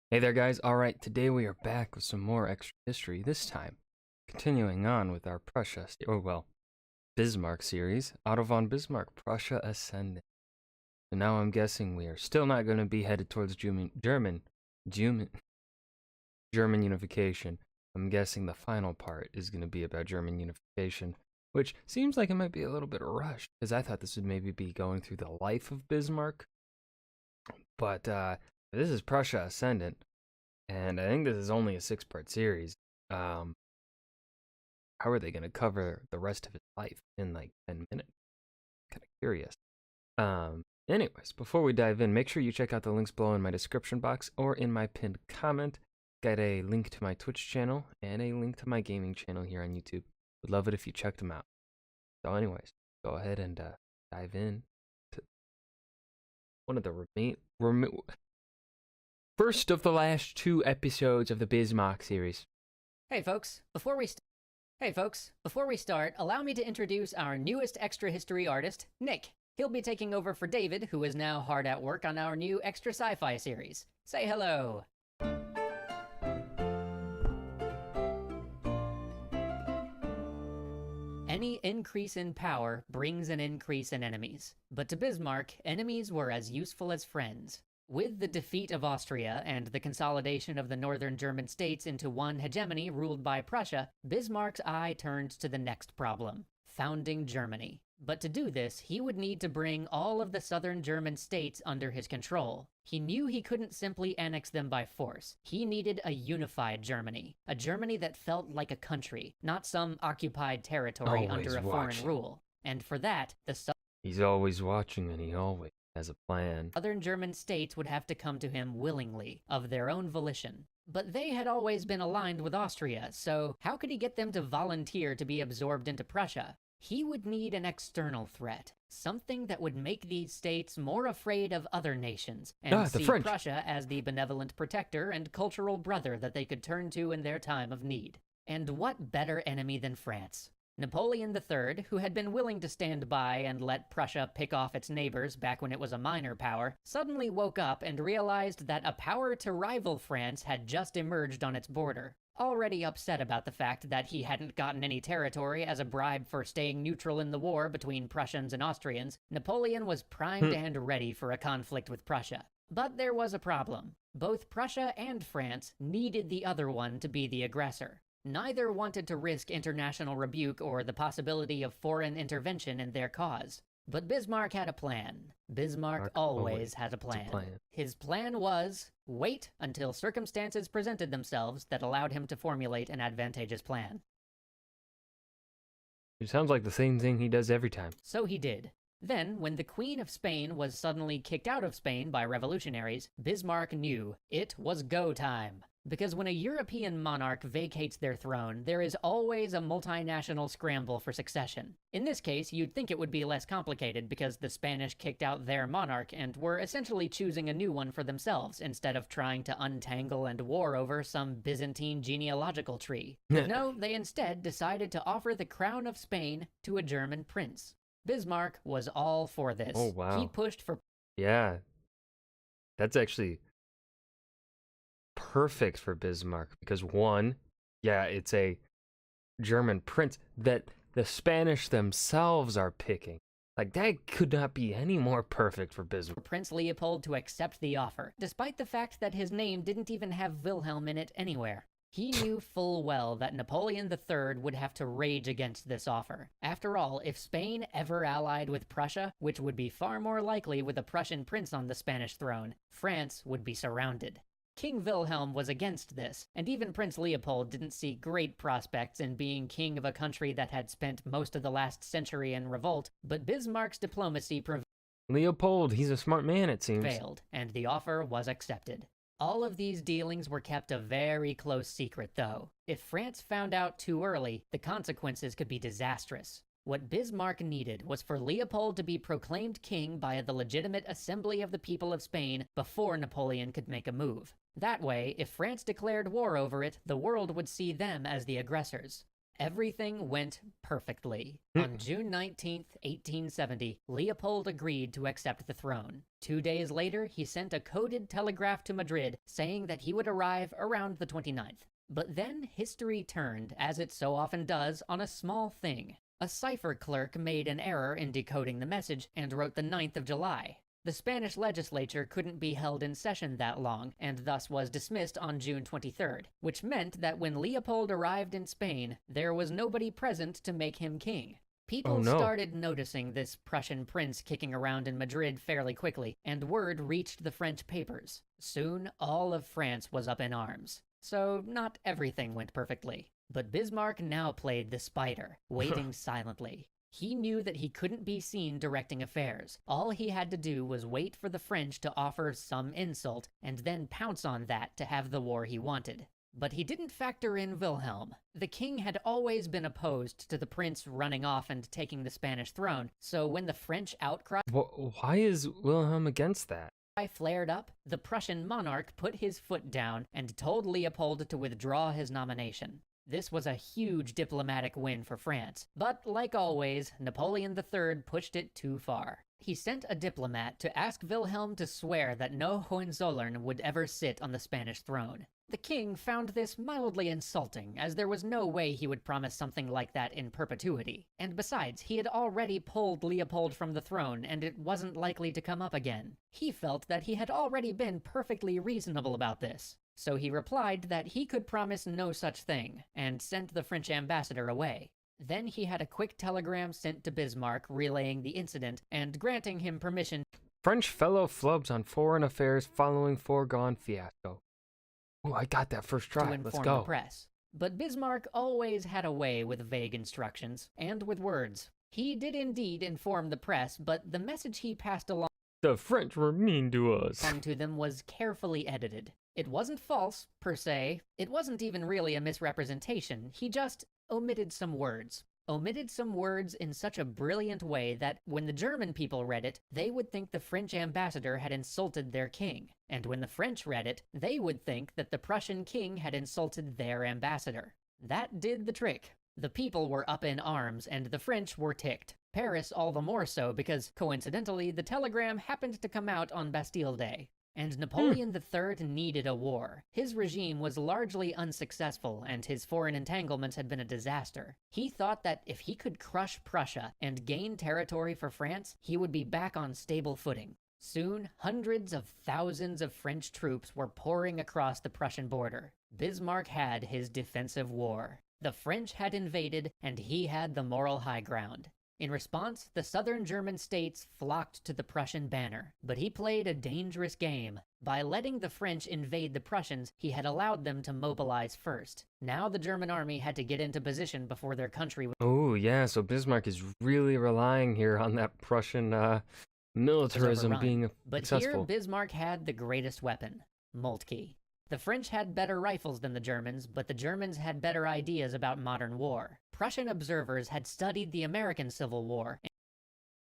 Hey there, guys. Alright, today we are back with some more extra history, this time continuing on with our Bismarck series, Otto von Bismarck, Prussia Ascendant. So now I'm guessing we are still not going to be headed towards German unification. I'm guessing the final part is going to be about German unification, which seems like it might be a little bit rushed, because I thought this would maybe be going through the life of Bismarck. But this is Prussia Ascendant, and I think this is only a 6-part series. How are they going to cover the rest of his life in like 10 minutes? Kind of curious. Anyways, before we dive in, make sure you check out the links below in my description box or in my pinned comment. Got a link to my Twitch channel and a link to my gaming channel here on YouTube. Would love it if you checked them out. So anyways, go ahead and dive in to one of the first of the last 2 episodes of the Bismarck series. Hey folks, before we start, allow me to introduce our newest extra history artist, Nick. He'll be taking over for David, who is now hard at work on our new extra sci-fi series. Say hello. Any increase in power brings an increase in enemies, but to Bismarck, enemies were as useful as friends. With the defeat of Austria and the consolidation of the northern German states into one hegemony ruled by Prussia, Bismarck's eye turned to the next problem: founding Germany. But to do this, he would need to bring all of the southern German states under his control. He knew he couldn't simply annex them by force. He needed a unified Germany, a Germany that felt like a country, not some occupied territory under a foreign rule. And for that, He's always watching, and he always has a plan. Southern German states would have to come to him willingly, of their own volition. But they had always been aligned with Austria, so how could he get them to volunteer to be absorbed into Prussia? He would need an external threat, something that would make these states more afraid of other nations, and see Prussia as the benevolent protector and cultural brother that they could turn to in their time of need. And what better enemy than France? Napoleon III, who had been willing to stand by and let Prussia pick off its neighbors back when it was a minor power, suddenly woke up and realized that a power to rival France had just emerged on its border. Already upset about the fact that he hadn't gotten any territory as a bribe for staying neutral in the war between Prussians and Austrians, Napoleon was primed and ready for a conflict with Prussia. But there was a problem. Both Prussia and France needed the other one to be the aggressor. Neither wanted to risk international rebuke or the possibility of foreign intervention in their cause. But Bismarck had a plan. Bismarck always had a plan. His plan was wait until circumstances presented themselves that allowed him to formulate an advantageous plan. It sounds like the same thing he does every time. So he did. Then, when the Queen of Spain was suddenly kicked out of Spain by revolutionaries, Bismarck knew it was go time. Because when a European monarch vacates their throne, there is always a multinational scramble for succession. In this case, you'd think it would be less complicated because the Spanish kicked out their monarch and were essentially choosing a new one for themselves instead of trying to untangle and war over some Byzantine genealogical tree. No, they instead decided to offer the crown of Spain to a German prince. Bismarck was all for this. Oh, wow. He pushed for... Yeah. That's actually perfect for Bismarck because one, yeah, it's a German prince that the Spanish themselves are picking. Like, that could not be any more perfect for Bismarck. Prince Leopold to accept the offer, despite the fact that his name didn't even have Wilhelm in it anywhere. He knew full well that Napoleon III would have to rage against this offer. After all, if Spain ever allied with Prussia, which would be far more likely with a Prussian prince on the Spanish throne, France would be surrounded. King Wilhelm was against this, and even Prince Leopold didn't see great prospects in being king of a country that had spent most of the last century in revolt, but Bismarck's diplomacy Leopold, he's a smart man, it seems. Failed, and the offer was accepted. All of these dealings were kept a very close secret, though. If France found out too early, the consequences could be disastrous. What Bismarck needed was for Leopold to be proclaimed king by the legitimate assembly of the people of Spain before Napoleon could make a move. That way, if France declared war over it, the world would see them as the aggressors. Everything went perfectly. On June 19th, 1870, Leopold agreed to accept the throne. 2 days later, he sent a coded telegraph to Madrid saying that he would arrive around the 29th. But then history turned, as it so often does, on a small thing. A cipher clerk made an error in decoding the message and wrote the 9th of July. The Spanish legislature couldn't be held in session that long, and thus was dismissed on June 23rd, which meant that when Leopold arrived in Spain, there was nobody present to make him king. People started noticing this Prussian prince kicking around in Madrid fairly quickly, and word reached the French papers. Soon, all of France was up in arms. So, not everything went perfectly. But Bismarck now played the spider, waiting silently. He knew that he couldn't be seen directing affairs. All he had to do was wait for the French to offer some insult, and then pounce on that to have the war he wanted. But he didn't factor in Wilhelm. The king had always been opposed to the prince running off and taking the Spanish throne, so when the French outcry Why is Wilhelm against that? flared up, the Prussian monarch put his foot down and told Leopold to withdraw his nomination. This was a huge diplomatic win for France, but like always, Napoleon III pushed it too far. He sent a diplomat to ask Wilhelm to swear that no Hohenzollern would ever sit on the Spanish throne. The king found this mildly insulting, as there was no way he would promise something like that in perpetuity. And besides, he had already pulled Leopold from the throne, and it wasn't likely to come up again. He felt that he had already been perfectly reasonable about this. So he replied that he could promise no such thing, and sent the French ambassador away. Then he had a quick telegram sent to Bismarck relaying the incident and granting him permission. French fellow flubs on foreign affairs following foregone fiasco. Oh, I got that first try. To inform Let's go. the press. But Bismarck always had a way with vague instructions, and with words. He did indeed inform the press, but the message he passed along The French were mean to us. to them was carefully edited. It wasn't false, per se. It wasn't even really a misrepresentation. He just omitted some words. Omitted some words in such a brilliant way that when the German people read it, they would think the French ambassador had insulted their king. And when the French read it, they would think that the Prussian king had insulted their ambassador. That did the trick. The people were up in arms, and the French were ticked. Paris all the more so because, coincidentally, the telegram happened to come out on Bastille Day. And Napoleon III needed a war. His regime was largely unsuccessful, and his foreign entanglements had been a disaster. He thought that if he could crush Prussia and gain territory for France, he would be back on stable footing. Soon, hundreds of thousands of French troops were pouring across the Prussian border. Bismarck had his defensive war. The French had invaded, and he had the moral high ground. In response, the southern German states flocked to the Prussian banner, but he played a dangerous game. By letting the French invade the Prussians, he had allowed them to mobilize first. Now the German army had to get into position before their country was Oh, yeah, so Bismarck is really relying here on that Prussian militarism overrun. being But successful. here, Bismarck had the greatest weapon, Moltke. The French had better rifles than the Germans, but the Germans had better ideas about modern war. Prussian observers had studied the American Civil War.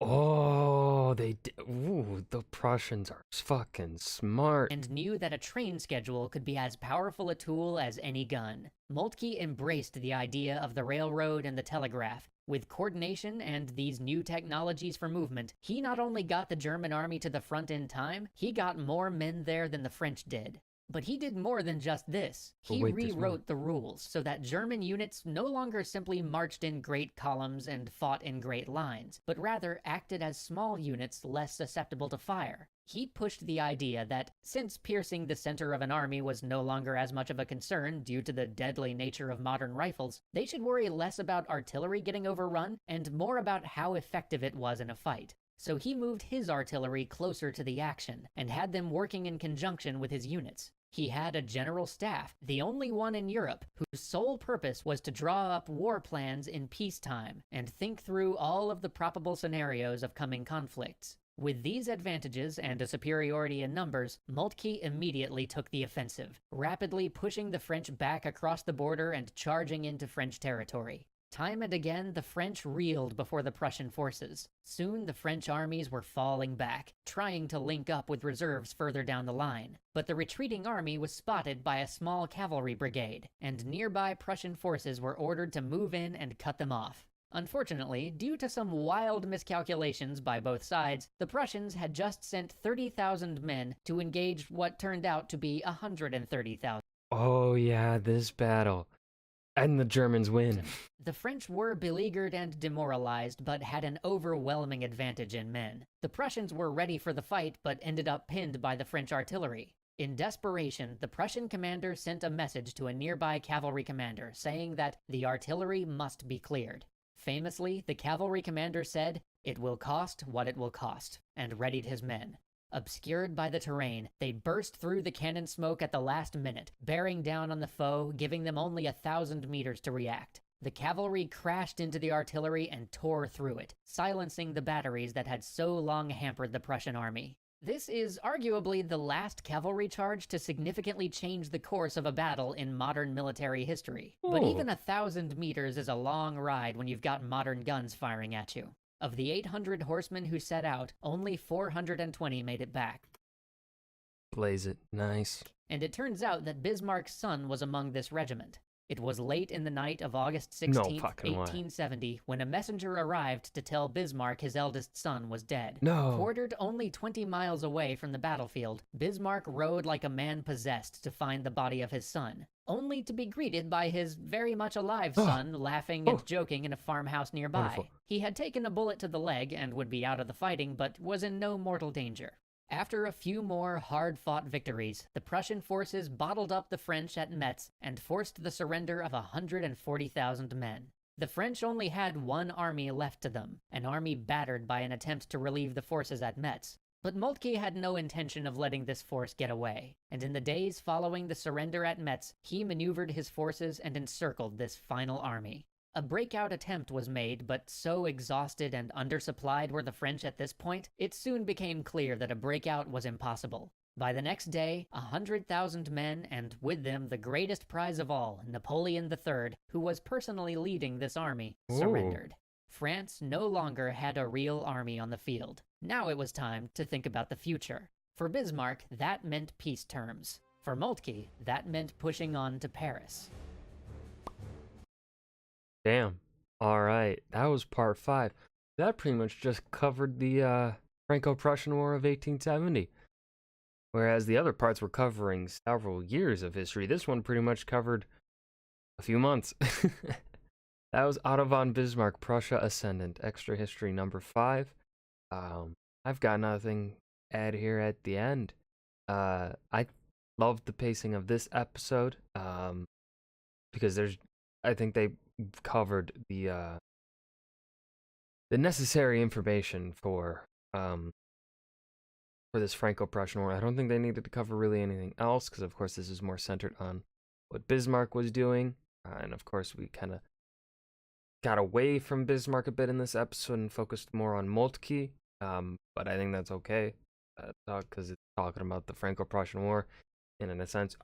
Oh, they did. Ooh, the Prussians are fucking smart. And knew that a train schedule could be as powerful a tool as any gun. Moltke embraced the idea of the railroad and the telegraph. With coordination and these new technologies for movement, he not only got the German army to the front in time, he got more men there than the French did. But he did more than just this. He Wait, there's more. rewrote the rules so that German units no longer simply marched in great columns and fought in great lines, but rather acted as small units less susceptible to fire. He pushed the idea that, since piercing the center of an army was no longer as much of a concern due to the deadly nature of modern rifles, they should worry less about artillery getting overrun and more about how effective it was in a fight. So he moved his artillery closer to the action, and had them working in conjunction with his units. He had a general staff, the only one in Europe, whose sole purpose was to draw up war plans in peacetime, and think through all of the probable scenarios of coming conflicts. With these advantages and a superiority in numbers, Moltke immediately took the offensive, rapidly pushing the French back across the border and charging into French territory. Time and again, the French reeled before the Prussian forces. Soon, the French armies were falling back, trying to link up with reserves further down the line. But the retreating army was spotted by a small cavalry brigade, and nearby Prussian forces were ordered to move in and cut them off. Unfortunately, due to some wild miscalculations by both sides, the Prussians had just sent 30,000 men to engage what turned out to be 130,000. Oh yeah, this battle. And the Germans win. The French were beleaguered and demoralized, but had an overwhelming advantage in men. The Prussians were ready for the fight, but ended up pinned by the French artillery. In desperation, the Prussian commander sent a message to a nearby cavalry commander, saying that the artillery must be cleared. Famously, the cavalry commander said, "It will cost what it will cost," and readied his men. Obscured by the terrain, they burst through the cannon smoke at the last minute, bearing down on the foe, giving them only 1,000 meters to react. The cavalry crashed into the artillery and tore through it, silencing the batteries that had so long hampered the Prussian army. This is arguably the last cavalry charge to significantly change the course of a battle in modern military history. But even 1,000 meters is a long ride when you've got modern guns firing at you. Of the 800 horsemen who set out, only 420 made it back. Blaze it. Nice. And it turns out that Bismarck's son was among this regiment. It was late in the night of August 16, 1870, when a messenger arrived to tell Bismarck his eldest son was dead. No. Quartered only 20 miles away from the battlefield, Bismarck rode like a man possessed to find the body of his son, only to be greeted by his very much alive son laughing and joking in a farmhouse nearby. Wonderful. He had taken a bullet to the leg and would be out of the fighting, but was in no mortal danger. After a few more hard-fought victories, the Prussian forces bottled up the French at Metz and forced the surrender of 140,000 men. The French only had one army left to them, an army battered by an attempt to relieve the forces at Metz. But Moltke had no intention of letting this force get away, and in the days following the surrender at Metz, he maneuvered his forces and encircled this final army. A breakout attempt was made, but so exhausted and undersupplied were the French at this point, it soon became clear that a breakout was impossible. By the next day, 100,000 men, and with them the greatest prize of all, Napoleon III, who was personally leading this army, surrendered. France no longer had a real army on the field. Now it was time to think about the future. For Bismarck, that meant peace terms. For Moltke, that meant pushing on to Paris. Damn. All right. That was part 5. That pretty much just covered the Franco-Prussian War of 1870. Whereas the other parts were covering several years of history. This one pretty much covered a few months. That was Otto von Bismarck, Prussia Ascendant, extra history number 5. I've got nothing to add here at the end. I loved the pacing of this episode because I think they covered the necessary information for this Franco-Prussian War. I don't think they needed to cover really anything else because, of course, this is more centered on what Bismarck was doing, and of course, we kind of got away from Bismarck a bit in this episode and focused more on Moltke. But I think that's okay, because it's talking about the Franco-Prussian War, and in a sense,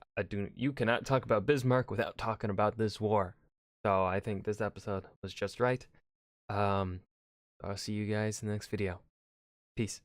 you cannot talk about Bismarck without talking about this war. So I think this episode was just right. I'll see you guys in the next video. Peace.